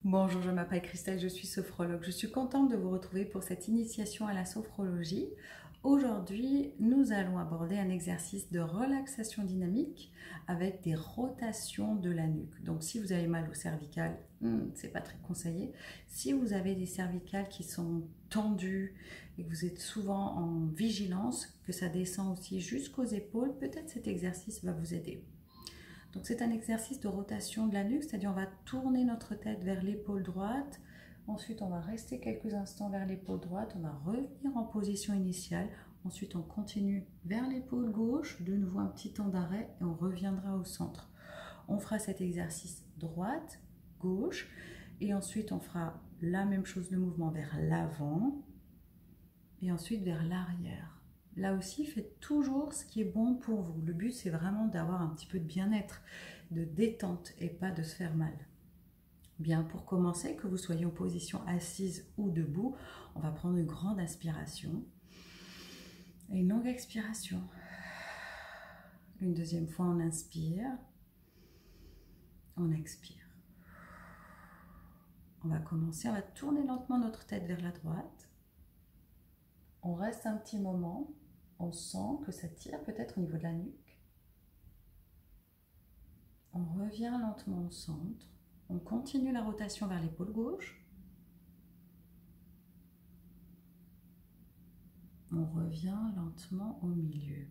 Bonjour, je m'appelle Christelle, je suis sophrologue. Je suis contente de vous retrouver pour cette initiation à la sophrologie. Aujourd'hui, nous allons aborder un exercice de relaxation dynamique avec des rotations de la nuque. Donc, si vous avez mal au cervical, c'est pas très conseillé. Si vous avez des cervicales qui sont tendues et que vous êtes souvent en vigilance, que ça descend aussi jusqu'aux épaules, peut-être cet exercice va vous aider. Donc c'est un exercice de rotation de la nuque, c'est-à-dire on va tourner notre tête vers l'épaule droite, ensuite on va rester quelques instants vers l'épaule droite, on va revenir en position initiale, ensuite on continue vers l'épaule gauche, de nouveau un petit temps d'arrêt et on reviendra au centre. On fera cet exercice droite, gauche et ensuite on fera la même chose, le mouvement vers l'avant et ensuite vers l'arrière. Là aussi, faites toujours ce qui est bon pour vous. Le but, c'est vraiment d'avoir un petit peu de bien-être, de détente et pas de se faire mal. Bien, pour commencer, que vous soyez en position assise ou debout, on va prendre une grande inspiration et une longue expiration. Une deuxième fois, on inspire, on expire. On va commencer, on va tourner lentement notre tête vers la droite. On reste un petit moment. On sent que ça tire peut-être au niveau de la nuque. On revient lentement au centre. On continue la rotation vers l'épaule gauche. On revient lentement au milieu.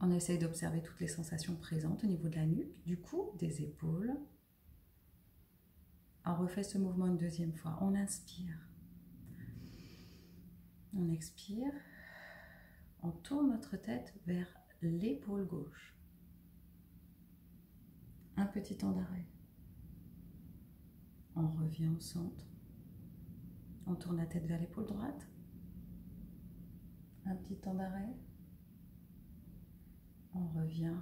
On essaye d'observer toutes les sensations présentes au niveau de la nuque, du cou, des épaules. On refait ce mouvement une deuxième fois. On inspire. On expire. On tourne notre tête vers l'épaule gauche. Un petit temps d'arrêt. On revient au centre. On tourne la tête vers l'épaule droite. Un petit temps d'arrêt. On revient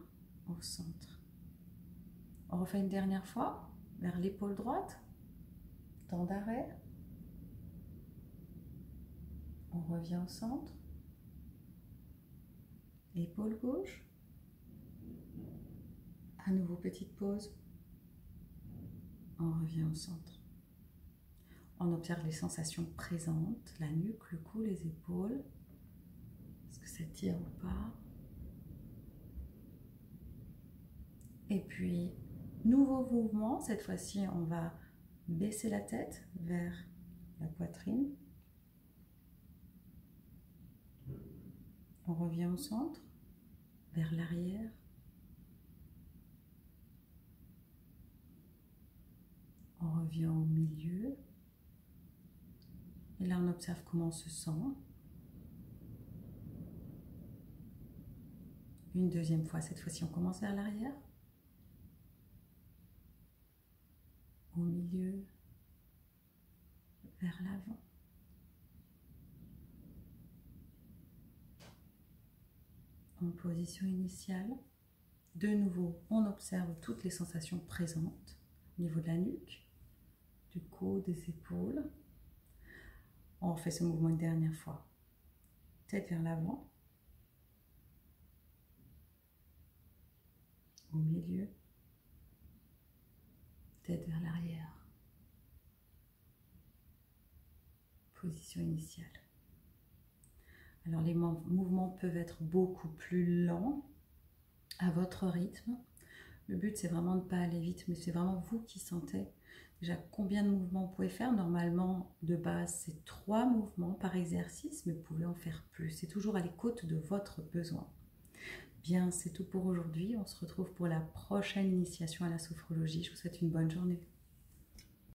au centre. On refait une dernière fois vers l'épaule droite. Temps d'arrêt. On revient au centre. Épaule gauche. À nouveau petite pause. On revient au centre. On observe les sensations présentes, la nuque, le cou, les épaules. Est-ce que ça tire ou pas? Et puis, nouveau mouvement. Cette fois-ci, on va baisser la tête vers la poitrine. On revient au centre, vers l'arrière. On revient au milieu. Et là, on observe comment on se sent. Une deuxième fois, cette fois-ci, on commence vers l'arrière. Au milieu, vers l'avant. En position initiale. De nouveau, on observe toutes les sensations présentes au niveau de la nuque, du cou, des épaules. On refait ce mouvement une dernière fois. Tête vers l'avant. Au milieu. Tête vers l'arrière. Position initiale. Alors les mouvements peuvent être beaucoup plus lents à votre rythme. Le but c'est vraiment de ne pas aller vite, mais c'est vraiment vous qui sentez déjà combien de mouvements vous pouvez faire. Normalement de base c'est 3 mouvements par exercice, mais vous pouvez en faire plus. C'est toujours à l'écoute de votre besoin. Bien, c'est tout pour aujourd'hui. On se retrouve pour la prochaine initiation à la sophrologie. Je vous souhaite une bonne journée.